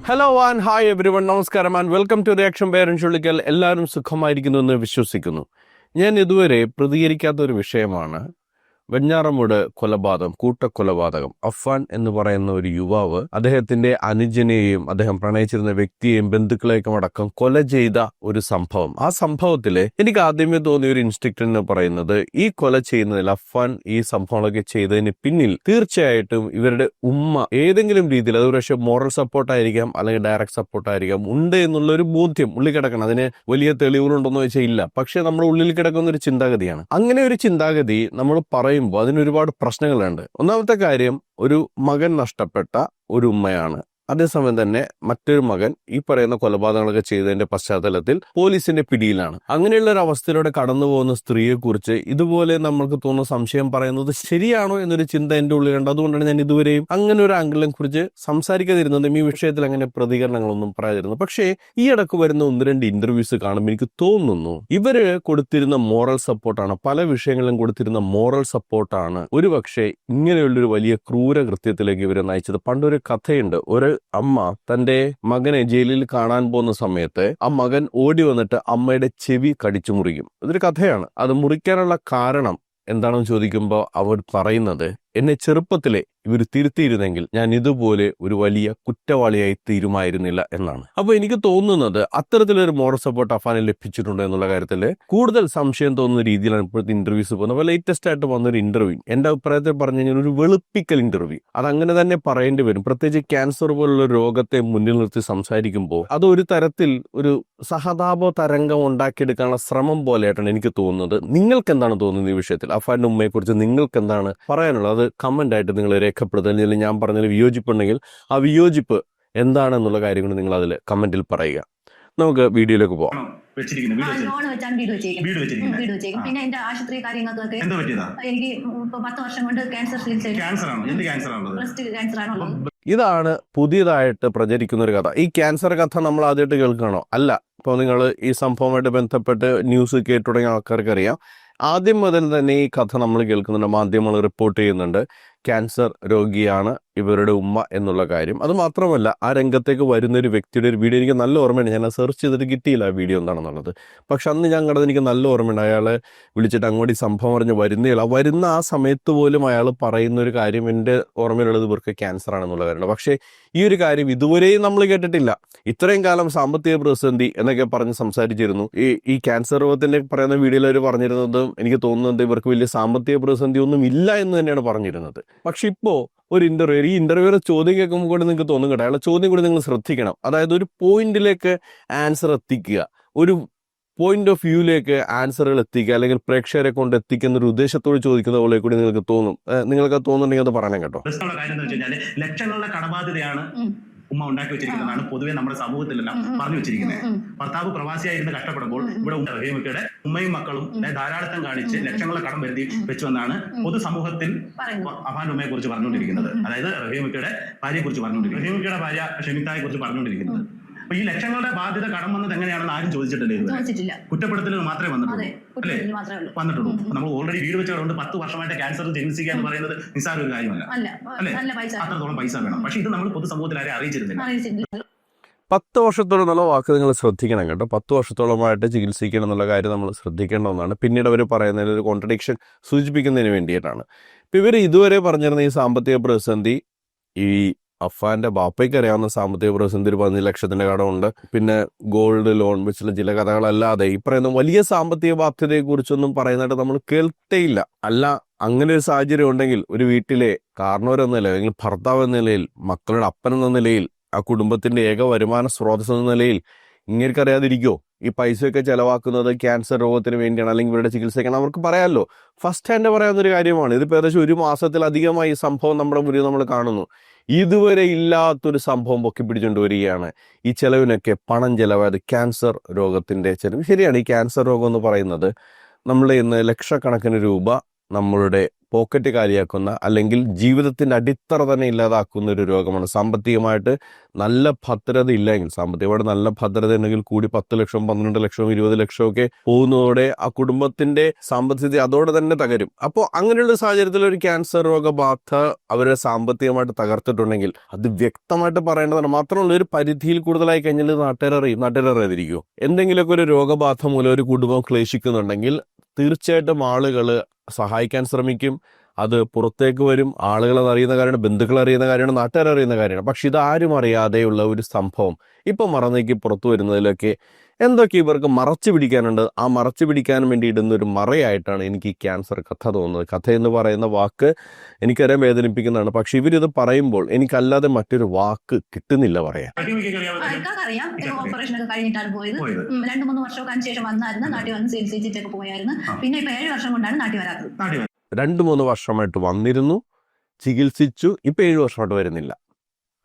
Hello and hi everyone, നമസ്കാരം and welcome to reaction by Arun Chullikkal. എല്ലാവരും സുഖമായിരിക്കുന്നു എന്ന് വിശ്വസിക്കുന്നു. ഞാൻ ഇതുവരെ പ്രതികരിക്കാത്ത ഒരു വിഷയമാണ് വെഞ്ഞാറമൂട് കൊലപാതകം, കൂട്ടക്കൊലപാതകം. അഫ്വാൻ എന്ന് പറയുന്ന ഒരു യുവാവ് അദ്ദേഹത്തിന്റെ അനുജനെയും അദ്ദേഹം പ്രണയിച്ചിരുന്ന വ്യക്തിയെയും ബന്ധുക്കളെയും അടക്കം കൊല ചെയ്ത ഒരു സംഭവം. ആ സംഭവത്തില് എനിക്ക് ആദ്യമേ തോന്നിയ ഒരു ഇൻസ്റ്റിക്ട് എന്ന് പറയുന്നത്, ഈ കൊല ചെയ്യുന്നതിൽ അഫ്വാൻ ഈ സംഭവങ്ങളൊക്കെ ചെയ്തതിന് പിന്നിൽ തീർച്ചയായിട്ടും ഇവരുടെ ഉമ്മ ഏതെങ്കിലും രീതിയിൽ, അത് പക്ഷേ മോറൽ സപ്പോർട്ടായിരിക്കാം അല്ലെങ്കിൽ ഡയറക്റ്റ് സപ്പോർട്ടായിരിക്കാം, ഉണ്ട് എന്നുള്ള ഒരു ബോധ്യം ഉള്ളിൽ കിടക്കണം. അതിന് വലിയ തെളിവുകളുണ്ടോന്ന് ചോദിച്ചാൽ ഇല്ല, പക്ഷെ നമ്മുടെ ഉള്ളിൽ കിടക്കുന്ന ഒരു ചിന്താഗതിയാണ്. അങ്ങനെ ഒരു ചിന്താഗതി നമ്മൾ പറയുമ്പോൾ അതിനൊരുപാട് പ്രശ്നങ്ങളുണ്ട്. ഒന്നാമത്തെ കാര്യം, ഒരു മകൻ നഷ്ടപ്പെട്ട ഒരു ഉമ്മയാണ്. അതേസമയം തന്നെ മറ്റൊരു മകൻ ഈ പറയുന്ന കൊലപാതകങ്ങളൊക്കെ ചെയ്തതിന്റെ പശ്ചാത്തലത്തിൽ പോലീസിന്റെ പിടിയിലാണ്. അങ്ങനെയുള്ള ഒരു അവസ്ഥയിലൂടെ കടന്നു പോകുന്ന സ്ത്രീയെ കുറിച്ച് ഇതുപോലെ നമ്മൾക്ക് തോന്നുന്ന സംശയം പറയുന്നത് ശരിയാണോ എന്നൊരു ചിന്ത എന്റെ ഉള്ളിലുണ്ട്. അതുകൊണ്ടാണ് ഞാൻ ഇതുവരെയും അങ്ങനെ ഒരു ആംഗിളിനെ കുറിച്ച് സംസാരിക്കാതിരുന്നതും ഈ വിഷയത്തിൽ അങ്ങനെ പ്രതികരണങ്ങളൊന്നും പറയാതിരുന്നു. പക്ഷേ ഈ ഇടക്ക് വരുന്ന 1-2 ഇന്റർവ്യൂസ് കാണുമ്പോൾ എനിക്ക് തോന്നുന്നു ഇവര് കൊടുത്തിരുന്ന മോറൽ സപ്പോർട്ടാണ്, പല വിഷയങ്ങളിലും കൊടുത്തിരുന്ന മോറൽ സപ്പോർട്ടാണ് ഒരുപക്ഷെ ഇങ്ങനെയുള്ളൊരു വലിയ ക്രൂരകൃത്യത്തിലേക്ക് ഇവരെ നയിച്ചത്. പണ്ടൊരു കഥയുണ്ട്, ഒരു അമ്മ തന്റെ മകനെ ജയിലിൽ കാണാൻ പോകുന്ന സമയത്ത് ആ മകൻ ഓടി വന്നിട്ട് അമ്മയുടെ ചെവി കടിച്ചു മുറിക്കും. ഇതൊരു കഥയാണ്. അത് മുറിക്കാനുള്ള കാരണം എന്താണെന്ന് ചോദിക്കുമ്പോൾ അവർ പറയുന്നത്, എന്നെ ചെറുപ്പത്തിലെ ഇവർ തിരുത്തിയിരുന്നെങ്കിൽ ഞാൻ ഇതുപോലെ ഒരു വലിയ കുറ്റവാളിയായി തീരുമായിരുന്നില്ല എന്നാണ്. അപ്പൊ എനിക്ക് തോന്നുന്നത് അത്തരത്തിലൊരു മോറൽ സപ്പോർട്ട് അഫാന് ലഭിച്ചിട്ടുണ്ട് എന്നുള്ള കാര്യത്തിൽ കൂടുതൽ സംശയം തോന്നുന്ന രീതിയിലാണ് ഇപ്പോഴത്തെ ഇന്റർവ്യൂസ് പോകുന്നത്. അപ്പോൾ ലേറ്റസ്റ്റ് ആയിട്ട് വന്നൊരു ഇന്റർവ്യൂ എന്റെ അഭിപ്രായത്തിൽ പറഞ്ഞു കഴിഞ്ഞാൽ ഒരു വെളുപ്പിക്കൽ ഇന്റർവ്യൂ, അതങ്ങനെ തന്നെ പറയേണ്ടി വരും. പ്രത്യേകിച്ച് ക്യാൻസർ പോലുള്ള രോഗത്തെ മുന്നിൽ നിർത്തി സംസാരിക്കുമ്പോൾ അത് ഒരു തരത്തിൽ ഒരു സഹതാപ തരംഗം ഉണ്ടാക്കിയെടുക്കാനുള്ള ശ്രമം പോലെയായിട്ടാണ് എനിക്ക് തോന്നുന്നത്. നിങ്ങൾക്ക് എന്താണ് തോന്നുന്നത് ഈ വിഷയത്തിൽ? അഫാന്റെ ഉമ്മയെ കുറിച്ച് നിങ്ങൾക്ക് എന്താണ് പറയാനുള്ളത്? അത് കമന്റ് ആയിട്ട് നിങ്ങൾ രേഖപ്പെടുത്തുക. അല്ലെങ്കിൽ ഞാൻ പറഞ്ഞതിൽ വിയോജിപ്പുണ്ടെങ്കിൽ ആ വിയോജിപ്പ് എന്താണെന്നുള്ള കാര്യങ്ങൾ നിങ്ങൾ അതിൽ കമന്റിൽ പറയുക. നമുക്ക് വീഡിയോയിലേക്ക് പോകാം. പിന്നെ എന്റെ ആശുപത്രി കാര്യങ്ങൾക്കൊക്കെ എനിക്ക് 10 വർഷം കൊണ്ട് ബ്രസ്റ്റ് ക്യാൻസർ ആണുള്ളത്. ഇതാണ് പുതിയതായിട്ട് പ്രചരിക്കുന്ന ഒരു കഥ. ഈ ക്യാൻസർ കഥ നമ്മൾ ആദ്യമായിട്ട് കേൾക്കണോ? അല്ല. ഇപ്പോൾ നിങ്ങൾ ഈ സംഭവമായിട്ട് ബന്ധപ്പെട്ട് ന്യൂസ് കേട്ടു തുടങ്ങിയ ആൾക്കാർക്ക് അറിയാം. ആദ്യം മുതൽ തന്നെ ഈ കഥ നമ്മൾ കേൾക്കുന്നുണ്ട്, മാധ്യമങ്ങൾ റിപ്പോർട്ട് ചെയ്യുന്നുണ്ട്. ക്യാൻസർ രോഗിയാണ് ഇവരുടെ ഉമ്മ എന്നുള്ള കാര്യം. അത് മാത്രമല്ല, ആ രംഗത്തേക്ക് വരുന്ന ഒരു വ്യക്തിയുടെ ഒരു വീഡിയോ എനിക്ക് നല്ല ഓർമ്മയുണ്ട്. ഞാൻ സെർച്ച് ചെയ്തിട്ട് കിട്ടിയില്ല ആ വീഡിയോ എന്താണെന്നുള്ളത്. പക്ഷെ അന്ന് ഞാൻ കണ്ടത് എനിക്ക് നല്ല ഓർമ്മയുണ്ട്. അയാളെ വിളിച്ചിട്ട് അങ്ങോട്ട് ഈ സംഭവം പറഞ്ഞ് വരുന്ന ആ സമയത്ത് പോലും അയാൾ പറയുന്ന ഒരു കാര്യം എൻ്റെ ഓർമ്മയിലുള്ളത് ഇവർക്ക് ക്യാൻസർ ആണെന്നുള്ള കാര്യമാണ്. പക്ഷേ ഈ ഒരു കാര്യം ഇതുവരെയും നമ്മൾ കേട്ടിട്ടില്ല. ഇത്രയും കാലം സാമ്പത്തിക പ്രതിസന്ധി എന്നൊക്കെ പറഞ്ഞ് സംസാരിച്ചിരുന്നു. ഈ ക്യാൻസർ രോഗത്തിന്റെ പറയുന്ന വീഡിയോയിൽ അവർ പറഞ്ഞിരുന്നത്, എനിക്ക് തോന്നുന്നത് ഇവർക്ക് വലിയ സാമ്പത്തിക പ്രതിസന്ധി ഒന്നും ഇല്ല എന്ന് തന്നെയാണ് പറഞ്ഞിരുന്നത്. പക്ഷെ ഇപ്പോ ഒരു ഈ ഇന്റർവ്യൂയുടെ ചോദ്യം കേൾക്കുമ്പോൾ കൂടെ നിങ്ങൾക്ക് തോന്നും കേട്ടോ, അയാളെ ചോദ്യം കൂടി നിങ്ങൾ ശ്രദ്ധിക്കണം. അതായത് ഒരു പോയിന്റിലേക്ക് ആൻസർ എത്തിക്കുക, ഒരു പോയിന്റ് ഓഫ് വ്യൂയിലേക്ക് ആൻസറുകൾ എത്തിക്കുക, അല്ലെങ്കിൽ പ്രേക്ഷകരെ കൊണ്ട് എത്തിക്കുന്ന ഒരു ഉദ്ദേശത്തോട് ചോദിക്കുന്ന പോലെ കൂടി നിങ്ങൾക്ക് തോന്നും. നിങ്ങൾക്ക് തോന്നുന്നുണ്ടെങ്കിൽ അത് പറയണം കേട്ടോ. ലക്ഷങ്ങളുടെ കടബാധ്യതയാണ് ഉമ്മ ഉണ്ടാക്കി വെച്ചിരിക്കുന്നതാണ് പൊതുവെ നമ്മുടെ സമൂഹത്തിലെല്ലാം പറഞ്ഞു വെച്ചിരിക്കുന്നത്. ഭർത്താവ് പ്രവാസിയായിരുന്ന് കഷ്ടപ്പെടുമ്പോൾ ഇവിടെ റഹീമക്കയുടെ ഉമ്മയും മക്കളും ധാരാളിത്തം കാണിച്ച് ലക്ഷങ്ങളുടെ കടം വരുത്തി വെച്ചുവെന്നാണ് പൊതുസമൂഹത്തിൽ അഫാന്റെ ഉമ്മയെ കുറിച്ച് പറഞ്ഞുകൊണ്ടിരിക്കുന്നത്. അതായത് റഹീമക്കയുടെ ഭാര്യയെ കുറിച്ച് പറഞ്ഞുകൊണ്ടിരിക്കുന്നത്, റഹീമക്കയുടെ ഭാര്യ ഷെമിത്തായെ കുറിച്ച് പറഞ്ഞുകൊണ്ടിരിക്കുന്നത്. അപ്പൊ ഈ ലക്ഷങ്ങളുടെ ബാധ്യത കടം വന്നത് എങ്ങനെയാണെന്ന് ആരും ചോദിച്ചിട്ടില്ല. കുറ്റപ്പെടുത്തലുകൾ മാത്രമേ വന്നിട്ടുള്ളൂ. നമ്മൾ ഓൾറെഡി വീട് വെച്ചുകൊണ്ട് 10 വർഷമായിട്ട് ക്യാൻസർ ചികിത്സിക്കുക എന്ന് പറയുന്നത് നിസ്സാര ഒരു കാര്യമല്ല, അല്ലെ? അത്രത്തോളം പൈസ വേണം. പക്ഷെ ഇത് നമ്മൾ പൊതുസമൂഹത്തിൽ ആരെ അറിയിച്ചിരുന്നില്ല. 10 വർഷത്തോളം എന്നുള്ള വാക്ക് നിങ്ങൾ ശ്രദ്ധിക്കണം കേട്ടോ. 10 വർഷത്തോളമായിട്ട് ചികിത്സിക്കണം എന്നുള്ള കാര്യം നമ്മൾ ശ്രദ്ധിക്കേണ്ട ഒന്നാണ്. പിന്നീട് അവർ പറയുന്നതിൽ ഒരു കോൺട്രഡിക്ഷൻ സൂചിപ്പിക്കുന്നതിന് വേണ്ടിയിട്ടാണ്. ഇപ്പം ഇവർ ഇതുവരെ പറഞ്ഞിരുന്ന ഈ സാമ്പത്തിക പ്രതിസന്ധി, ഈ അഫാന്റെ ബാപ്പയ്ക്ക് അറിയാവുന്ന സാമ്പത്തിക പ്രതിസന്ധി, 15 ലക്ഷത്തിന്റെ കടമുണ്ട്, പിന്നെ ഗോൾഡ് ലോൺ വെച്ചുള്ള ചില കഥകളല്ലാതെ ഈ പറയുന്ന വലിയ സാമ്പത്തിക ബാധ്യതയെ കുറിച്ചൊന്നും പറയുന്നതായിട്ട് നമ്മൾ കേൾക്കേയില്ല. അല്ല, അങ്ങനെ ഒരു സാഹചര്യം ഉണ്ടെങ്കിൽ ഒരു വീട്ടിലെ കാരണവർ എന്ന നിലയിൽ, അല്ലെങ്കിൽ ഭർത്താവ് എന്ന നിലയിൽ, മക്കളുടെ അപ്പൻ എന്ന നിലയിൽ, ആ കുടുംബത്തിന്റെ ഏക വരുമാന സ്രോതസ് എന്ന നിലയിൽ ഇങ്ങേർക്കറിയാതിരിക്കോ ഈ പൈസയൊക്കെ ചെലവാക്കുന്നത് ക്യാൻസർ രോഗത്തിന് വേണ്ടിയാണ്, അല്ലെങ്കിൽ ഇവരുടെ ചികിത്സയ്ക്കാണ്? അവർക്ക് പറയാമല്ലോ. ഫസ്റ്റ് ഹാൻഡ് പറയാവുന്നൊരു കാര്യമാണ്. ഇതിപ്പോൾ ഏകദേശം 1 മാസത്തിലധികമായി ഈ സംഭവം നമ്മുടെ മുന്നിൽ നമ്മൾ കാണുന്നു. ഇതുവരെ ഇല്ലാത്തൊരു സംഭവം പൊക്കി പിടിച്ചുകൊണ്ട് വരികയാണ്. ഈ ചെലവിനൊക്കെ പണം ചെലവായത് ക്യാൻസർ രോഗത്തിന്റെ ചെലവ്. ശരിയാണ്, ഈ ക്യാൻസർ രോഗം എന്ന് പറയുന്നത് നമ്മൾ ഇന്ന് ലക്ഷക്കണക്കിന് രൂപ നമ്മളുടെ പോക്കറ്റ് കാലിയാക്കുന്ന അല്ലെങ്കിൽ ജീവിതത്തിന്റെ അടിത്തറ തന്നെ ഇല്ലാതാക്കുന്ന ഒരു രോഗമാണ്. സാമ്പത്തികമായിട്ട് നല്ല ഭദ്രത ഇല്ലെങ്കിൽ, സാമ്പത്തികമായിട്ട് നല്ല ഭദ്രത ഉണ്ടെങ്കിൽ കൂടി 10 ലക്ഷം 12 ലക്ഷം 20 ലക്ഷം ഒക്കെ പോകുന്നതോടെ ആ കുടുംബത്തിന്റെ സാമ്പത്തികത അതോടെ തന്നെ തകരും. അപ്പോൾ അങ്ങനെയുള്ള സാഹചര്യത്തിൽ ഒരു ക്യാൻസർ രോഗബാധ അവരെ സാമ്പത്തികമായിട്ട് തകർത്തിട്ടുണ്ടെങ്കിൽ അത് വ്യക്തമായിട്ട് പറയേണ്ടതാണ്. മാത്രമല്ല, ഒരു പരിധിയിൽ കൂടുതലായി കഴിഞ്ഞാൽ നാട്ടുകാരറിയാതിരിക്കുമോ? എന്തെങ്കിലുമൊക്കെ ഒരു രോഗബാധ മൂലം ഒരു കുടുംബം ക്ലേശിക്കുന്നുണ്ടെങ്കിൽ തീർച്ചയായിട്ടും ആളുകൾ സഹായിക്കാൻ ശ്രമിക്കും. അത് പുറത്തേക്ക് വരും. ആളുകൾ അറിയുന്ന കാര്യമാണ്, ബന്ധുക്കൾ അറിയുന്ന കാര്യമാണ്, നാട്ടുകാരറിയുന്ന കാര്യമാണ്. പക്ഷെ ഇതാരും അറിയാതെയുള്ള ഒരു സംഭവം ഇപ്പം മറന്നേക്ക് പുറത്തു വരുന്നതിലൊക്കെ എന്തൊക്കെ ഇവർക്ക് മറച്ചു പിടിക്കാനുണ്ട്. ആ മറച്ചു പിടിക്കാൻ വേണ്ടി ഇടുന്ന ഒരു മറയായിട്ടാണ് എനിക്ക് ഈ ക്യാൻസർ കഥ തോന്നുന്നത്. കഥ എന്ന് പറയുന്ന വാക്ക് എനിക്കറിയാൻ വേദനിപ്പിക്കുന്നതാണ്. പക്ഷെ ഇവരിത് പറയുമ്പോൾ എനിക്കല്ലാതെ മറ്റൊരു വാക്ക് കിട്ടുന്നില്ല പറയാൻ. അറിയാം, ഓപ്പറേഷൻ ഒക്കെ കഴിഞ്ഞിട്ടാണ് പോയത്. 2-3 വർഷമൊക്കെ അതിനുശേഷം വന്നായിരുന്നു. നാട്ടിൽ വന്ന് ചികിത്സിച്ചിട്ടൊക്കെ പോയായിരുന്നു. പിന്നെ ഇപ്പൊ 7 വർഷം കൊണ്ടാണ് നാട്ടിൽ വരാത്തത്. 2-3 വർഷമായിട്ട് വന്നിരുന്നു, ചികിത്സിച്ചു, ഇപ്പൊ 7 വർഷമായിട്ട് വരുന്നില്ല.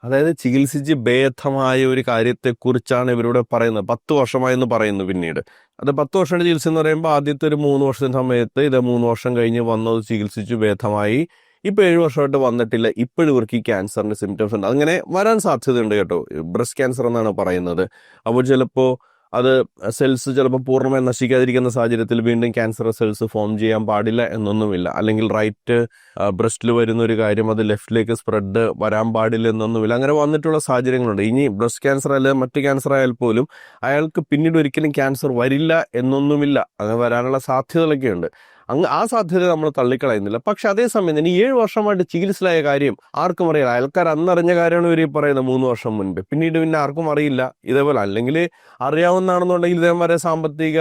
അതായത് ചികിത്സിച്ച് ഭേദമായ ഒരു കാര്യത്തെക്കുറിച്ചാണ് ഇവരോട് പറയുന്നത്. 10 വർഷമായെന്ന് പറയുന്നു. പിന്നീട് അത് 10 വർഷത്തിന്റെ ചികിത്സ എന്ന് പറയുമ്പോൾ ആദ്യത്തെ ഒരു 3 വർഷത്തിന് സമയത്ത് ഇത് 3 വർഷം കഴിഞ്ഞ് വന്നത് ചികിത്സിച്ചു ഭേദമായി. ഇപ്പൊ 7 വർഷമായിട്ട് വന്നിട്ടില്ല. ഇപ്പോഴും ഇവർക്ക് ഈ ക്യാൻസറിന്റെ സിംറ്റംസ് ഉണ്ട്. അങ്ങനെ വരാൻ സാധ്യതയുണ്ട് കേട്ടോ. ബ്രസ്റ്റ് ക്യാൻസർ എന്നാണ് പറയുന്നത്. അപ്പോൾ ചിലപ്പോൾ അത് സെൽസ് ചിലപ്പോൾ പൂർണ്ണമായി നശിക്കാതിരിക്കുന്ന സാഹചര്യത്തിൽ വീണ്ടും ക്യാൻസർ സെൽസ് ഫോം ചെയ്യാൻ പാടില്ല എന്നൊന്നുമില്ല. അല്ലെങ്കിൽ റൈറ്റ് ബ്രസ്റ്റിൽ വരുന്ന ഒരു കാര്യം അത് ലെഫ്റ്റിലേക്ക് സ്പ്രെഡ് വരാൻ പാടില്ല എന്നൊന്നുമില്ല. അങ്ങനെ വന്നിട്ടുള്ള സാഹചര്യങ്ങളുണ്ട്. ഇനി ബ്രസ്റ്റ് ക്യാൻസർ അല്ലെങ്കിൽ മറ്റ് ക്യാൻസർ ആയാൽ പോലും അയാൾക്ക് പിന്നീട് ഒരിക്കലും ക്യാൻസർ വരില്ല എന്നൊന്നുമില്ല. അങ്ങനെ വരാനുള്ള സാധ്യതകളൊക്കെ ഉണ്ട്. ആ സാധ്യത നമ്മൾ തള്ളിക്കളയുന്നില്ല. പക്ഷെ അതേസമയം തന്നെ 7 വർഷമായിട്ട് ചികിത്സയിലായ കാര്യം ആർക്കും അറിയില്ല. അയാൾക്കാർ അന്നറിഞ്ഞ കാര്യമാണ് ഇവർ ഈ പറയുന്നത് 3 വർഷം മുൻപ്. പിന്നീട് പിന്നെ ആർക്കും അറിയില്ല. ഇതേപോലെ അല്ലെങ്കിൽ അറിയാവുന്നതാണെന്നുണ്ടെങ്കിൽ ഇതേമാതിരി സാമ്പത്തിക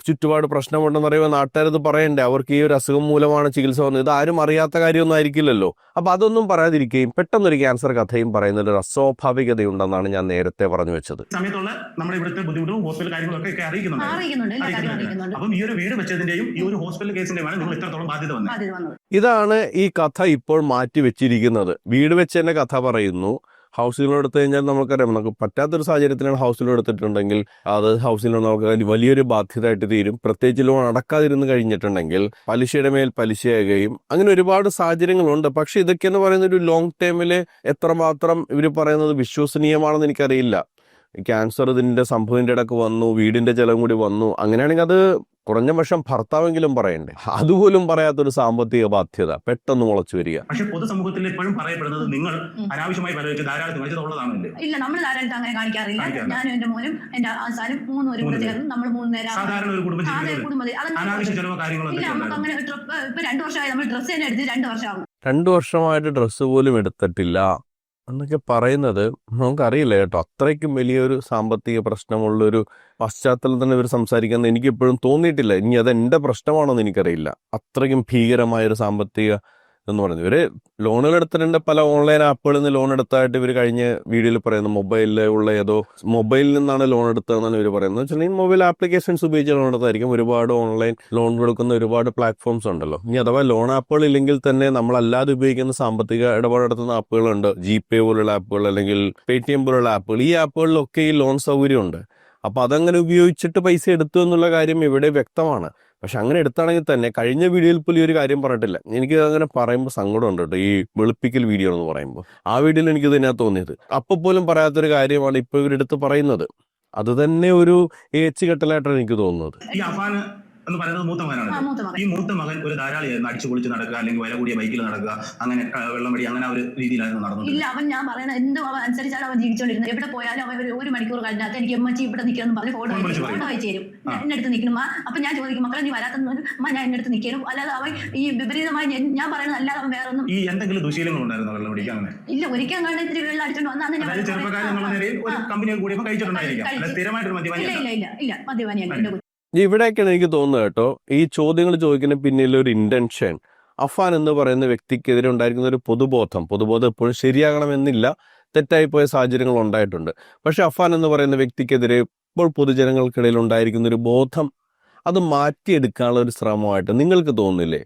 ചുറ്റുപാട് പ്രശ്നമുണ്ടെന്ന് പറയുമ്പോൾ നാട്ടുകാരത് പറയണ്ടേ. അവർക്ക് ഈ ഒരു അസുഖം മൂലമാണ് ചികിത്സ വന്നത്. ഇത് ആരും അറിയാത്ത കാര്യമൊന്നും ആയിരിക്കില്ലല്ലോ. അപ്പൊ അതൊന്നും പറയാതിരിക്കുകയും പെട്ടെന്നൊരു ക്യാൻസർ കഥയും പറയുന്നതിൽ ഒരു അസ്വാഭാവികതയുണ്ടെന്നാണ് ഞാൻ നേരത്തെ പറഞ്ഞു വെച്ചത്. സമയത്തുള്ള നമ്മുടെ ഇവിടുത്തെ ബുദ്ധിമുട്ടും ഹോസ്പിറ്റൽ കാര്യങ്ങളൊക്കെ അറിയിക്കുന്നുണ്ട്. അപ്പം ഈ ഒരു വീട് വെച്ചതിന്റെയും ഈ ഒരു ഹോസ്പിറ്റൽ കേസിന്റെയുമാണ് നിങ്ങൾ ഇത്രത്തോളം ബാധ്യത വന്നത്. ഇതാണ് ഈ കഥ ഇപ്പോൾ മാറ്റി വെച്ചിരിക്കുന്നത്. വീട് വെച്ച് തന്നെ കഥ പറയുന്നു. ഹൗസ് ലോൺ എടുത്തു കഴിഞ്ഞാൽ നമുക്കറിയാം, നമുക്ക് പറ്റാത്തൊരു സാഹചര്യത്തിലാണ് ഹൗസ് ലോൺ എടുത്തിട്ടുണ്ടെങ്കിൽ അത് ഹൗസ് ലോൺ നമുക്ക് വലിയൊരു ബാധ്യതയായിട്ട് തീരും. പ്രത്യേകിച്ച് ലോൺ അടക്കാതിരുന്ന് കഴിഞ്ഞിട്ടുണ്ടെങ്കിൽ പലിശയുടെ മേൽ പലിശയാകുകയും അങ്ങനെ ഒരുപാട് സാഹചര്യങ്ങളുണ്ട്. പക്ഷെ ഇതൊക്കെ എന്ന് പറയുന്ന ഒരു ലോങ് ടേമിൽ എത്രമാത്രം ഇവർ പറയുന്നത് വിശ്വസനീയമാണെന്ന് എനിക്കറിയില്ല. ക്യാൻസർ ഇതിന്റെ സംഭവത്തിന്റെ ഇടക്ക് വന്നു, വീടിന്റെ ചെലവും കൂടി വന്നു. അങ്ങനെയാണെങ്കിൽ അത് കുറഞ്ഞ പക്ഷം ഭർത്താവെങ്കിലും പറയണ്ടേ. അതുപോലും പറയാത്തൊരു സാമ്പത്തിക ബാധ്യത പെട്ടെന്ന് മുളച്ചു വരിക. പക്ഷെ പൊതുസമൂഹത്തിൽ എപ്പോഴും പറയപ്പെടുന്നത് നിങ്ങൾ അനാവശ്യമായി ധാരാളം ഇല്ല, നമ്മൾ ധാരാളം അങ്ങനെ കാണിക്കാറില്ല. ഞാനും എന്റെ മോനും എന്റെ ആസാനും 3 പേരും കൂടെ ചേർന്ന് നമ്മൾ 3 നേരം സാധാരണ ഒരു കുടുംബത്തിൽ അനാവശ്യ ചെലവോ കാര്യങ്ങളൊന്നും നമുക്ക് അങ്ങനെ ഇപ്പൊ 2 വർഷമായി നമ്മൾ ഡ്രസ്സ് തന്നെ എടുത്ത് 2 വർഷമാകും. 2 വർഷമായിട്ട് ഡ്രസ്സ് പോലും എടുത്തിട്ടില്ല എന്നൊക്കെ പറയുന്നത് നമുക്കറിയില്ല കേട്ടോ. അത്രയ്ക്കും വലിയൊരു സാമ്പത്തിക പ്രശ്നമുള്ളൊരു പശ്ചാത്തലം തന്നെ ഇവർ സംസാരിക്കുന്നത് എനിക്ക് എപ്പോഴും തോന്നിയിട്ടില്ല. ഇനി അത് എൻ്റെ പ്രശ്നമാണോന്ന് എനിക്കറിയില്ല. അത്രയ്ക്കും ഭീകരമായൊരു സാമ്പത്തിക എന്ന് പറയുന്നത്. ഇവര് ലോണുകൾ എടുത്തിട്ടുണ്ട്. പല ഓൺലൈൻ ആപ്പുകളിൽ നിന്ന് ലോൺ എടുത്തായിട്ട് ഇവർ കഴിഞ്ഞ വീഡിയോയിൽ പറയുന്നത് മൊബൈലിൽ ഉള്ള ഏതോ മൊബൈലിൽ നിന്നാണ് ലോൺ എടുത്തതെന്നാണ് ഇവർ പറയുന്നത്. വെച്ചിട്ടുണ്ടെങ്കിൽ മൊബൈൽ ആപ്ലിക്കേഷൻസ് ഉപയോഗിച്ച് ലോൺ എടുത്തായിരിക്കും. ഒരുപാട് ഓൺലൈൻ ലോൺ കൊടുക്കുന്ന ഒരുപാട് പ്ലാറ്റ്ഫോംസ് ഉണ്ടല്ലോ. ഇനി അഥവാ ലോൺ ആപ്പുകൾ ഇല്ലെങ്കിൽ തന്നെ നമ്മളല്ലാതെ ഉപയോഗിക്കുന്ന സാമ്പത്തിക ഇടപാട് നടത്തുന്ന ആപ്പുകളുണ്ട്. ജിപേ പോലുള്ള ആപ്പുകൾ അല്ലെങ്കിൽ പേടിഎം പോലുള്ള ആപ്പുകൾ. ഈ ആപ്പുകളിലൊക്കെ ഈ ലോൺ സൗകര്യമുണ്ട്. അപ്പൊ അതങ്ങനെ ഉപയോഗിച്ചിട്ട് പൈസ എടുത്തു എന്നുള്ള കാര്യം ഇവിടെ വ്യക്തമാണ്. പക്ഷെ അങ്ങനെ എടുത്താണെങ്കിൽ തന്നെ കഴിഞ്ഞ വീഡിയോയിൽ പോലും ഈ ഒരു കാര്യം പറഞ്ഞിട്ടില്ല. എനിക്ക് അങ്ങനെ പറയുമ്പോൾ സങ്കടമുണ്ട് കേട്ടോ. ഈ വെളുപ്പിക്കൽ വീഡിയോ എന്ന് പറയുമ്പോൾ ആ വീഡിയോയിൽ എനിക്ക് തന്നെയാ തോന്നിയത്. അപ്പൊ പോലും പറയാത്തൊരു കാര്യമാണ് ഇപ്പൊ ഇവരെടുത്ത് പറയുന്നത്. അത് തന്നെ ഒരു ഏച്ചുകെട്ടലായിട്ടാണ് എനിക്ക് തോന്നുന്നത്. എന്ന് പറയുന്നത് മൂത്ത മകനാണ്. ഈ മൂത്ത മകൻ ഒരു ധാരാളിയായിരുന്നു. അടിച്ചു പൊളിച്ച് നടക്കുക, അല്ലെങ്കിൽ വില കൂടിയ ബൈക്കിൽ നടക്കുക, അങ്ങനെ വെള്ളം വടി, അങ്ങനെ ഒരു രീതിയിലായിരുന്നു നടന്നത്. ഇല്ല, അവൻ ഞാൻ പറയുന്നത് എന്തും അവൻ അനുസരിച്ചാണ് അവൻ ജീവിച്ചോണ്ടിരുന്നത്. എവിടെ പോയാലും അവൻ 1 മണിക്കൂർ കഴിഞ്ഞാൽ എനിക്ക് എമ്മച്ചി ഇവിടെ നിൽക്കണം പറഞ്ഞ് ഫോട്ടോ അയച്ചു തരും. എന്റെ അടുത്ത് നിൽക്കണം. അപ്പൊ ഞാൻ ചോദിക്കും, മക്കളെ നീ വരാത്തെന്ന് ഞാൻ എന്റെ അടുത്ത് നിൽക്കണം. അല്ലാതെ അവൻ ഈ വിപരീതമായി ഞാൻ പറയുന്നത് അല്ലാതെ അവൻ വേറെ ഒന്നും. ഈ എന്തെങ്കിലും ദുശീലങ്ങൾ ഉണ്ടായിരുന്നു വെള്ളം കുടിക്കാൻ? അങ്ങനെ ഇല്ല, ഒരിക്കലും കണ്ട ഇത്തിരി വെള്ളം അടിച്ചോണ്ട് വന്നാന്ന് ഞാൻ ഇല്ല മദ്യപാനിയല്ല. ഇവിടെയൊക്കെയാണ് എനിക്ക് തോന്നുന്നത് കേട്ടോ. ഈ ചോദ്യങ്ങൾ ചോദിക്കുന്ന പിന്നിൽ ഒരു ഇന്റൻഷൻ. അഫാൻ എന്ന് പറയുന്ന വ്യക്തിക്കെതിരെ ഉണ്ടായിരിക്കുന്ന ഒരു പൊതുബോധം എപ്പോഴും ശരിയാകണമെന്നില്ല. തെറ്റായിപ്പോയ സാഹചര്യങ്ങൾ ഉണ്ടായിട്ടുണ്ട്. പക്ഷെ അഫാൻ എന്ന് പറയുന്ന വ്യക്തിക്കെതിരെ ഇപ്പോൾ പൊതുജനങ്ങൾക്കിടയിൽ ഉണ്ടായിരിക്കുന്ന ഒരു ബോധം അത് മാറ്റിയെടുക്കാനുള്ള ഒരു ശ്രമമായിട്ട് നിങ്ങൾക്ക് തോന്നുന്നില്ലേ?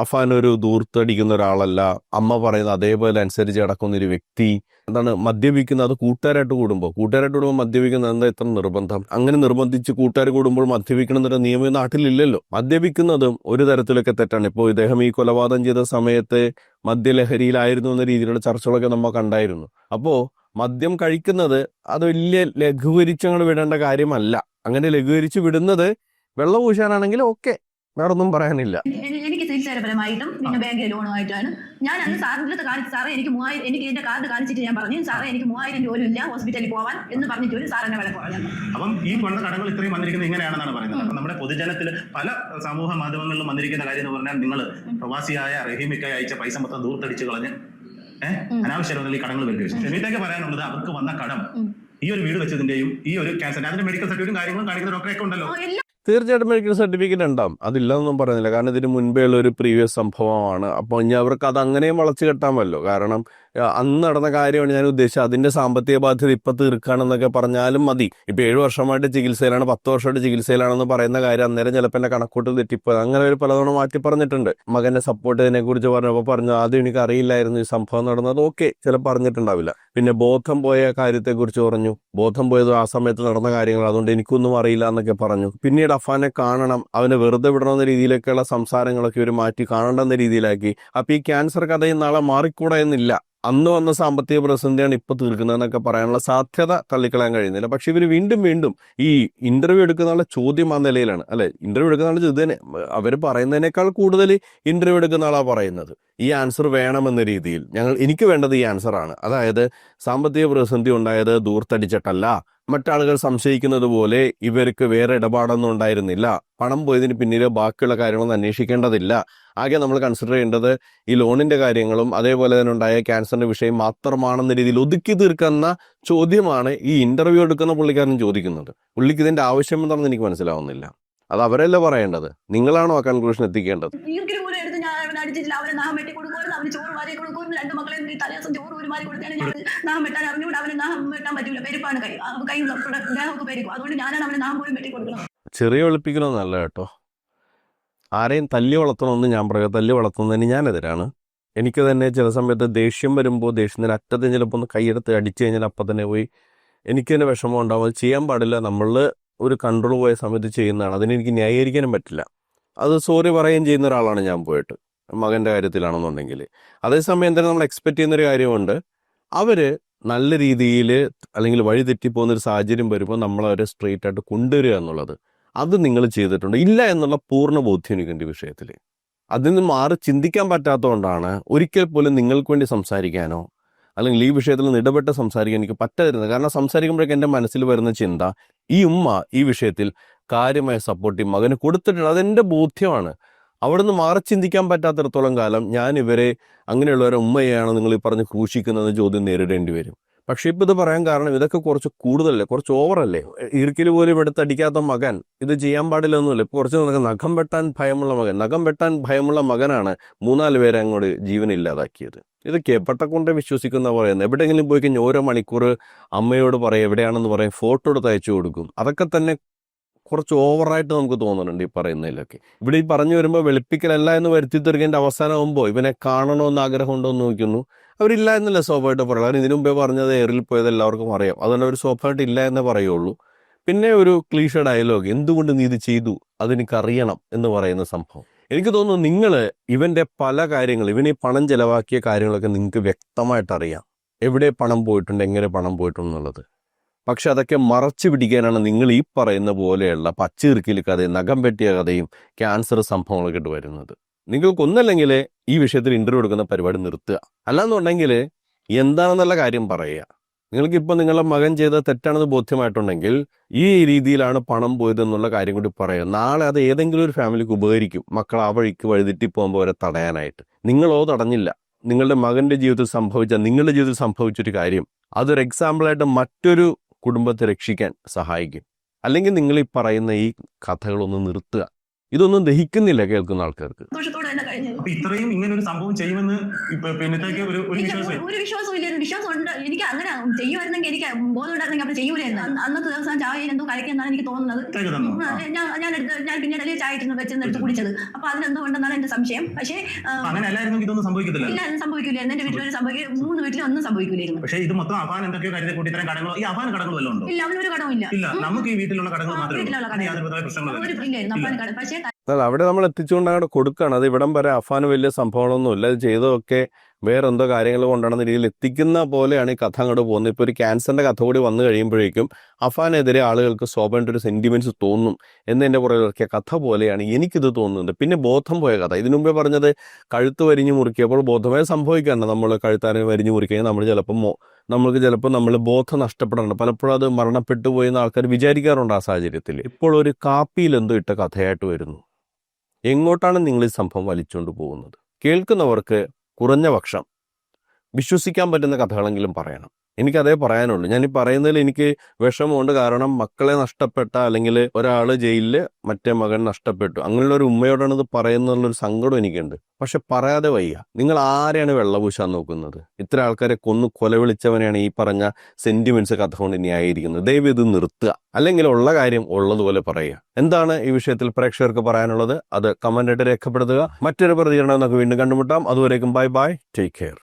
അഫാൻ ഒരു ദൂർത്തടിക്കുന്ന ഒരാളല്ല, അമ്മ പറയുന്ന അതേപോലെ അനുസരിച്ച് നടക്കുന്ന ഒരു വ്യക്തി. എന്താണ് മദ്യപിക്കുന്നത്? അത് കൂട്ടുകാരായിട്ട് കൂടുമ്പോൾ മദ്യപിക്കുന്നത് എന്താ ഇത്ര നിർബന്ധം? അങ്ങനെ നിർബന്ധിച്ച് കൂട്ടുകാർ കൂടുമ്പോൾ മദ്യപിക്കണം എന്നൊരു നിയമം നാട്ടിലില്ലല്ലോ. മദ്യപിക്കുന്നതും ഒരു തരത്തിലൊക്കെ തെറ്റാണ്. ഇപ്പോൾ ഇദ്ദേഹം ഈ കൊലപാതകം ചെയ്ത സമയത്ത് മദ്യലഹരിയിലായിരുന്നു എന്ന രീതിയിലുള്ള ചർച്ചകളൊക്കെ നമ്മൾ കണ്ടായിരുന്നു. അപ്പോൾ മദ്യം കഴിക്കുന്നത് അത് വലിയ ലഘൂകരിച്ചങ്ങോട്ട് വിടേണ്ട കാര്യമല്ല. അങ്ങനെ ലഘൂകരിച്ച് വിടുന്നത് വെള്ളം പൂശാനാണെങ്കിൽ ഓക്കെ, വേറൊന്നും പറയാനില്ല. എനിക്ക് തിരിച്ചരപരമായിട്ടും പിന്നെ ബാങ്ക് ലോണുമായിട്ടാണ് ഞാൻ അന്ന് സാറിൻ്റെ അടുത്ത് കാണിച്ചു. സാറേ എനിക്ക് 3000, എനിക്ക് എന്റെ കാർഡ് കാണിച്ചിട്ട് ഞാൻ പറഞ്ഞു, സാറേ എനിക്ക് 3000 രൂപ ഇല്ല ഹോസ്പിറ്റലിൽ പോവാൻ എന്ന് പറഞ്ഞിട്ട് ഒരു സാറിനെ വില പോകാൻ. അപ്പം ഈ കൊണ്ട കടകൾ ഇത്രയും വന്നിരിക്കുന്നത് ഇങ്ങനെയാണെന്നാണ് പറയുന്നത്. അപ്പം നമ്മുടെ പൊതുജനത്തിൽ പല സമൂഹ മാധ്യമങ്ങളിലും വന്നിരിക്കുന്ന കാര്യം എന്ന് പറഞ്ഞാൽ, നിങ്ങൾ പ്രവാസിയായ റഹീമിക്കായി അയച്ച പൈസ മൊത്തം ദൂർത്തടിച്ച് കളഞ്ഞ് അനാവശ്യമായി ഈ കടങ്ങൾ വരുത്തി. ഷെമീറ്റയ്ക്ക് പറയാനുള്ളത്, അവർക്ക് വന്ന കടം ഈ ഒരു വീട് വെച്ചതിന്റെയും ഈ ഒരു ക്യാൻസർ അതിന്റെ മെഡിക്കൽ സർട്ടിഫിക്കറ്റും കാര്യങ്ങളും കാണിക്കുന്ന ഡോക്ടറൊക്കെ ഉണ്ടല്ലോ. തീർച്ചയായിട്ടും മെഡിക്കൽ സർട്ടിഫിക്കറ്റ് ഉണ്ടാവും, അതില്ലെന്നൊന്നും പറയുന്നില്ല. കാരണം ഇതിന് മുൻപേ ഉള്ള ഒരു പ്രീവിയസ് സംഭവമാണ്. അപ്പോൾ ഇനി അവർക്ക് അത് അങ്ങനെയും വളച്ചു കെട്ടാമല്ലോ. കാരണം അന്ന് നടന്ന കാര്യമാണ് ഞാൻ ഉദ്ദേശിച്ചത്. അതിന്റെ സാമ്പത്തിക ബാധ്യത ഇപ്പൊ തീർക്കാണെന്നൊക്കെ പറഞ്ഞാലും മതി. ഇപ്പൊ 7 വർഷമായിട്ട് ചികിത്സയിലാണ്, 10 വർഷമായിട്ട് ചികിത്സയിലാണെന്ന് പറയുന്ന കാര്യം അന്നേരം ചിലപ്പോൾ എന്റെ കണക്കൂട്ട് തെറ്റിപ്പോയത്. അങ്ങനെ ഒരു പലതവണ മാറ്റി പറഞ്ഞിട്ടുണ്ട്. മകന്റെ സപ്പോർട്ട് ഇതിനെ കുറിച്ച് പറഞ്ഞപ്പോൾ പറഞ്ഞു ആദ്യം എനിക്ക് അറിയില്ലായിരുന്നു ഈ സംഭവം നടന്നത്. ഓക്കെ, ചിലപ്പോൾ പറഞ്ഞിട്ടുണ്ടാവില്ല. പിന്നെ ബോധം പോയ കാര്യത്തെക്കുറിച്ച് പറഞ്ഞു. ബോധം പോയത് ആ സമയത്ത് നടന്ന കാര്യങ്ങൾ, അതുകൊണ്ട് എനിക്കൊന്നും അറിയില്ല എന്നൊക്കെ പറഞ്ഞു. പിന്നീട് അഫാനെ കാണണം, അവനെ വെറുതെ വിടണമെന്ന രീതിയിലൊക്കെയുള്ള സംസാരങ്ങളൊക്കെ ഒരു മാറ്റി കാണേണ്ടെന്ന രീതിയിലാക്കി. അപ്പൊ ഈ ക്യാൻസർ കഥയും നാളെ മാറിക്കൂടാ എന്നില്ല. അന്ന് വന്ന സാമ്പത്തിക പ്രതിസന്ധിയാണ് ഇപ്പൊ തീർക്കുന്നതെന്നൊക്കെ പറയാനുള്ള സാധ്യത തള്ളിക്കളയാൻ കഴിയുന്നില്ല. പക്ഷെ ഇവർ വീണ്ടും ഈ ഇന്റർവ്യൂ എടുക്കുന്ന ആളെ ചോദ്യം ആ നിലയിലാണ്. അല്ലെ, ഇന്റർവ്യൂ എടുക്കുന്ന ആൾ ഇതിനെ അവർ പറയുന്നതിനേക്കാൾ കൂടുതൽ ഇന്റർവ്യൂ എടുക്കുന്ന ആളാ പറയുന്നത് ഈ ആൻസർ വേണമെന്ന രീതിയിൽ. എനിക്ക് വേണ്ടത് ഈ ആൻസർ ആണ്. അതായത് സാമ്പത്തിക പ്രതിസന്ധി ഉണ്ടായത് ദൂർത്തടിച്ചിട്ടല്ല, മറ്റാളുകൾ സംശയിക്കുന്നത് പോലെ ഇവർക്ക് വേറെ ഇടപാടൊന്നും ഉണ്ടായിരുന്നില്ല, പണം പോയതിന് പിന്നില് ബാക്കിയുള്ള കാര്യങ്ങളൊന്നും അന്വേഷിക്കേണ്ടതില്ല. ആകെ നമ്മൾ കൺസിഡർ ചെയ്യേണ്ടത് ഈ ലോണിന്റെ കാര്യങ്ങളും അതേപോലെ തന്നെ ഉണ്ടായ ക്യാൻസറിന്റെ വിഷയം മാത്രമാണെന്ന രീതിയിൽ ഒതുക്കി തീർക്കുന്ന ചോദ്യമാണ് ഈ ഇന്റർവ്യൂ എടുക്കുന്ന പുള്ളിക്കാരൻ ചോദിക്കുന്നത്. പുള്ളിക്ക് ഇതിന്റെ ആവശ്യം എന്താണെന്ന് എനിക്ക് മനസ്സിലാവുന്നില്ല. അത് അവരല്ല പറയേണ്ടത്, നിങ്ങളാണോ ആ കൺക്ലൂഷൻ എത്തിക്കേണ്ടത്. അടിച്ചിട്ടില്ല, അവനെ നാം വെട്ടി കൊടുക്കുമായിരുന്നു, അവന് ചോറ് വാരി കൊടുക്കുമായിരുന്നു. 2 മക്കളെ തലേദിവസം ചോറ് ഒരു മാറി കൊടുക്കുകയാണ്. ഞാൻ നാം വെട്ടാൻ അറിഞ്ഞുകൊണ്ട് അവന് നാം വെട്ടാൻ പറ്റില്ല, പെരുപ്പാണ് കൈ ദേഹമൊക്കെ പെരുക്കും. അതുകൊണ്ട് ഞാനാണ് അവന് നാം പോലും വെട്ടി കൊടുക്കണം. ചെറിയ വെളുപ്പിക്കണമെന്നല്ല കേട്ടോ, ആരെയും തല്ലി വളർത്തണമെന്ന് ഞാൻ പറയാം. തല്ലി വളർത്തുന്നതിന് ഞാനെതിരാണ്. എനിക്ക് തന്നെ ചില സമയത്ത് ദേഷ്യം വരുമ്പോൾ ദേഷ്യത്തിന് അറ്റത്തിന് ചിലപ്പോൾ ഒന്ന് കൈയെടുത്ത് അടിച്ചു കഴിഞ്ഞാൽ അപ്പം തന്നെ പോയി എനിക്ക് തന്നെ വിഷമം ഉണ്ടാവും. അത് ചെയ്യാൻ പാടില്ല. നമ്മൾ ഒരു കൺട്രോൾ പോയ സമയത്ത് ചെയ്യുന്നതാണ്. അതിനെനിക്ക് ന്യായീകരിക്കാനും പറ്റില്ല. അത് സോറി പറയുകയും ചെയ്യുന്ന ഒരാളാണ് ഞാൻ പോയിട്ട്, മകൻ്റെ കാര്യത്തിലാണെന്നുണ്ടെങ്കിൽ. അതേസമയം തന്നെ നമ്മൾ എക്സ്പെക്ട് ചെയ്യുന്നൊരു കാര്യമുണ്ട്, അവർ നല്ല രീതിയിൽ അല്ലെങ്കിൽ വഴി തെറ്റിപ്പോകുന്നൊരു സാഹചര്യം വരുമ്പോൾ നമ്മളവരെ സ്ട്രെയിറ്റ് ആയിട്ട് കൊണ്ടുവരിക എന്നുള്ളത് അത് നിങ്ങൾ ചെയ്തിട്ടുണ്ട്. ഇല്ല എന്നുള്ള പൂർണ്ണ ബോധ്യം എനിക്കുണ്ട് ഈ വിഷയത്തിൽ. അതിൽ നിന്ന് മാറി ചിന്തിക്കാൻ പറ്റാത്തതുകൊണ്ടാണ് ഒരിക്കൽ പോലും നിങ്ങൾക്ക് വേണ്ടി സംസാരിക്കാനോ അല്ലെങ്കിൽ ഈ വിഷയത്തിൽ നിന്ന് ഇടപെട്ട് സംസാരിക്കാൻ എനിക്ക് പറ്റാതിരുന്നത്. കാരണം സംസാരിക്കുമ്പോഴേക്കും എൻ്റെ മനസ്സിൽ വരുന്ന ചിന്ത, ഈ ഉമ്മ ഈ വിഷയത്തിൽ കാര്യമായ സപ്പോർട്ട് ഈ മകന് കൊടുത്തിട്ടുണ്ട്. അതെൻ്റെ ബോധ്യമാണ്. അവിടെ നിന്ന് മാറി ചിന്തിക്കാൻ പറ്റാത്തിടത്തോളം കാലം ഞാൻ ഇവരെ അങ്ങനെയുള്ളവരെ ഉമ്മയാണ് നിങ്ങൾ ഈ പറഞ്ഞ് ക്രൂശിക്കുന്നത് ചോദ്യം നേരിടേണ്ടി വരും. പക്ഷെ ഇപ്പം ഇത് പറയാൻ കാരണം ഇതൊക്കെ കുറച്ച് കൂടുതലല്ലേ, കുറച്ച് ഓവറല്ലേ. ഈർക്കിൽ പോലും എടുത്തടിക്കാത്ത മകൻ ഇത് ചെയ്യാൻ പാടില്ലെന്നല്ലേ. ഇപ്പോൾ കുറച്ച് നഖം വെട്ടാൻ ഭയമുള്ള മകനാണ് 3-4 പേരെ അങ്ങോട്ട് ജീവനില്ലാതാക്കിയത്. ഇത് കേപ്പട്ടക്കൊണ്ടേ വിശ്വസിക്കുന്ന പറയുന്നത്. എവിടെയെങ്കിലും പോയി കഴിഞ്ഞാൽ ഓരോ മണിക്കൂർ അമ്മയോട് പറയും, എവിടെയാണെന്ന് പറയും, ഫോട്ടോ എടുത്ത് അയച്ചു കൊടുക്കും. അതൊക്കെ തന്നെ കുറച്ച് ഓവറായിട്ട് നമുക്ക് തോന്നുന്നുണ്ട് ഈ പറയുന്നതിലൊക്കെ. ഇവിടെ ഈ പറഞ്ഞു വരുമ്പോൾ വെളുപ്പിക്കലല്ല എന്ന് വരുത്തി തീർക്കേണ്ട അവസാനമാകുമ്പോൾ ഇവനെ കാണണമെന്ന് ആഗ്രഹമുണ്ടോ എന്ന് നോക്കുന്നു. അവരില്ല എന്നല്ല സ്വാഭാവികമായിട്ട് പറയുള്ളൂ. അവർ ഇതിനു മുമ്പേ പറഞ്ഞത് എയറിൽ പോയത് എല്ലാവർക്കും അറിയാം. അതുകൊണ്ട് അവർ സ്വാഭാവികമായിട്ട് ഇല്ല എന്നേ പറയുള്ളൂ. പിന്നെ ഒരു ക്ലീഷ ഡയലോഗ്, എന്തുകൊണ്ട് നീ ഇത് ചെയ്തു അതെനിക്കറിയണം എന്ന് പറയുന്ന സംഭവം. എനിക്ക് തോന്നുന്നു നിങ്ങൾ ഇവന്റെ പല കാര്യങ്ങൾ, ഇവന് ഈ പണം ചെലവാക്കിയ കാര്യങ്ങളൊക്കെ നിങ്ങൾക്ക് വ്യക്തമായിട്ട് അറിയാം, എവിടെ പണം പോയിട്ടുണ്ട്, എങ്ങനെ പണം പോയിട്ടുണ്ട് എന്നുള്ളത്. പക്ഷെ അതൊക്കെ മറച്ചു പിടിക്കാനാണ് നിങ്ങൾ ഈ പറയുന്ന പോലെയുള്ള പച്ചീർക്കിൽ കഥയും നഖം വെട്ടിയ കഥയും ക്യാൻസർ സംഭവങ്ങളൊക്കെ ഇട്ട് വരുന്നത്. നിങ്ങൾക്കൊന്നല്ലെങ്കിൽ ഈ വിഷയത്തിൽ ഇന്റർവ്യൂ എടുക്കുന്ന പരിപാടി നിർത്തുക, അല്ലാന്നുണ്ടെങ്കിൽ എന്താണെന്നുള്ള കാര്യം പറയുക. നിങ്ങൾക്കിപ്പോൾ നിങ്ങളുടെ മകൻ ചെയ്ത തെറ്റാണെന്ന് ബോധ്യമായിട്ടുണ്ടെങ്കിൽ ഈ രീതിയിലാണ് പണം പോയതെന്നുള്ള കാര്യം കൂടി പറയുക. നാളെ അത് ഏതെങ്കിലും ഒരു ഫാമിലിക്ക് ഉപകരിക്കും. മക്കൾ ആ വഴിക്ക് വഴിതെറ്റി പോകുമ്പോൾ അവരെ തടയാനായിട്ട്. നിങ്ങളോ തടഞ്ഞില്ല. നിങ്ങളുടെ മകന്റെ ജീവിതത്തിൽ നിങ്ങളുടെ ജീവിതത്തിൽ സംഭവിച്ചൊരു കാര്യം അതൊരു എക്സാമ്പിളായിട്ട് മറ്റൊരു കുടുംബത്തെ രക്ഷിക്കാൻ സഹായിക്കും. അല്ലെങ്കിൽ നിങ്ങൾ ഈ പറയുന്ന ഈ കഥകളൊന്ന് നിർത്തുക. ഇതൊന്നും ദഹിക്കുന്നില്ല കേൾക്കുന്ന ആൾക്കാർക്ക്. സന്തോഷത്തോടെ തന്നെ കഴിഞ്ഞത്. അപ്പൊ ഇത്രയും ഇങ്ങനെ ഒരു സംഭവം ചെയ്യുമെന്ന് പിന്നത്തേക്ക് ഒരു വിശ്വാസം ഒരു വിശ്വാസവും ഇല്ലായിരുന്നു. വിശ്വാസം ഉണ്ട്, എനിക്ക് അങ്ങനെ ചെയ്യുമായിരുന്നെങ്കിൽ, എനിക്ക് ബോധം ഉണ്ടായിരുന്നെങ്കിൽ അപ്പോൾ ചെയ്യൂലായിരുന്നു. അന്നത്തെ ദിവസം ചായ എന്തോ കഴിക്കുന്നതാണ് എനിക്ക് തോന്നുന്നത്. ഞാൻ പിന്നീട് ചായ വെച്ചെടുത്ത് കുടിച്ചത്. അപ്പൊ അതിനെന്തുകൊണ്ടെന്നാണ് എന്റെ സംശയം. പക്ഷേ അങ്ങനെ അല്ലായിരുന്നു ഇതൊന്നും സംഭവിക്കത്തില്ല. ഇല്ല, അത് സംഭവിക്കില്ലായിരുന്നു. എന്റെ വീട്ടിൽ സംഭവിക്കും, 3 വീട്ടിലും ഒന്നും സംഭവിക്കില്ലായിരുന്നു. പക്ഷേ ഇത് മൊത്തം അഫാൻ എന്തൊക്കെയോ കരുതി കൂട്ടി ഇത്തരം കടങ്ങളോ ഈ അഫാൻ കടകൾ വല്ലതും ഉണ്ടോ? ഇല്ല, അവനൊരു കടവും ഇല്ല. നമുക്ക് ഈ വീട്ടിലുള്ള കടകൾ മാത്രമേ വീട്ടിലുള്ള ഉള്ളൂ. യാതൊരു വിധമായ പ്രശ്നങ്ങളും ഇല്ലായിരുന്നു അഫാൻ കട. പക്ഷേ അവിടെ നമ്മൾ എത്തിച്ചുകൊണ്ട് അങ്ങോട്ട് കൊടുക്കുകയാണ്. അത് ഇവിടം വരെ അഫാന് വലിയ സംഭവങ്ങളൊന്നുമില്ല. അത് ചെയ്തതൊക്കെ വേറെ എന്തോ കാര്യങ്ങൾ കൊണ്ടാണെന്ന രീതിയിൽ എത്തിക്കുന്ന പോലെയാണ് ഈ കഥ അങ്ങോട്ട് പോകുന്നത്. ഇപ്പോൾ ഒരു ക്യാൻസറിന്റെ കഥ കൂടി വന്നു കഴിയുമ്പോഴേക്കും അഫാനെതിരെ ആളുകൾക്ക് സ്വാഭാവികമായിട്ട് ഒരു സെന്റിമെന്റ്സ് തോന്നും എന്നതിന്റെ പുറകെ ഇറക്കിയ കഥ പോലെയാണ് എനിക്കിത് തോന്നുന്നത്. പിന്നെ ബോധം പോയ കഥ. ഇതിനു മുമ്പേ പറഞ്ഞത് കഴുത്ത് വരിഞ്ഞു മുറിക്കിയപ്പോൾ ബോധമേ സംഭവിക്കാറുണ്ട്. നമ്മൾ കഴുത്താരെ വരിഞ്ഞു മുറിക്കഴിഞ്ഞാൽ നമ്മൾക്ക് ചിലപ്പോൾ നമ്മൾ ബോധം നഷ്ടപ്പെടാറുണ്ട്. പലപ്പോഴും അത് മരണപ്പെട്ടു പോയെന്ന് ആൾക്കാർ വിചാരിക്കാറുണ്ട് ആ സാഹചര്യത്തിൽ. ഇപ്പോൾ ഒരു കാപ്പിയിൽ എന്തോ ഇട്ട കഥയായിട്ട് വരുന്നു. എങ്ങോട്ടാണ് നിങ്ങൾ ഈ സംഭവം വലിച്ചുകൊണ്ട് പോകുന്നത്? കേൾക്കുന്നവർക്ക് കുറഞ്ഞ പക്ഷം വിശ്വസിക്കാൻ പറ്റുന്ന കഥകളെങ്കിലും പറയണം. എനിക്കതേ പറയാനുള്ളൂ. ഞാൻ ഈ പറയുന്നതിൽ എനിക്ക് വിഷമമുണ്ട്. കാരണം മക്കളെ നഷ്ടപ്പെട്ട, അല്ലെങ്കിൽ ഒരാൾ ജയിലിൽ മറ്റേ മകൻ നഷ്ടപ്പെട്ടു, അങ്ങനെയുള്ള ഒരു ഉമ്മയോടാണ് ഇത് പറയുന്നതിലുള്ളൊരു സങ്കടം എനിക്കുണ്ട്. പക്ഷെ പറയാതെ വയ്യ. നിങ്ങൾ ആരെയാണ് വെള്ളപൂശാൻ നോക്കുന്നത്? ഇത്ര ആൾക്കാരെ കൊലവിളിച്ചവനെയാണ് ഈ പറഞ്ഞ സെന്റിമെന്റ്സ് കഥ കൊണ്ട് ന്യായീകരിക്കുന്നത്. ദയവ് ഇത് നിർത്തുക. അല്ലെങ്കിൽ ഉള്ള കാര്യം ഉള്ളതുപോലെ പറയുക. എന്താണ് ഈ വിഷയത്തിൽ പ്രേക്ഷകർക്ക് പറയാനുള്ളത്? അത് കമന്റായിട്ട് രേഖപ്പെടുത്തുക. മറ്റൊരു പ്രതികരണം നമുക്ക് വീണ്ടും കണ്ടുമുട്ടാം. അതുവരേക്കും ബൈ ബൈ, ടേക്ക് കെയർ.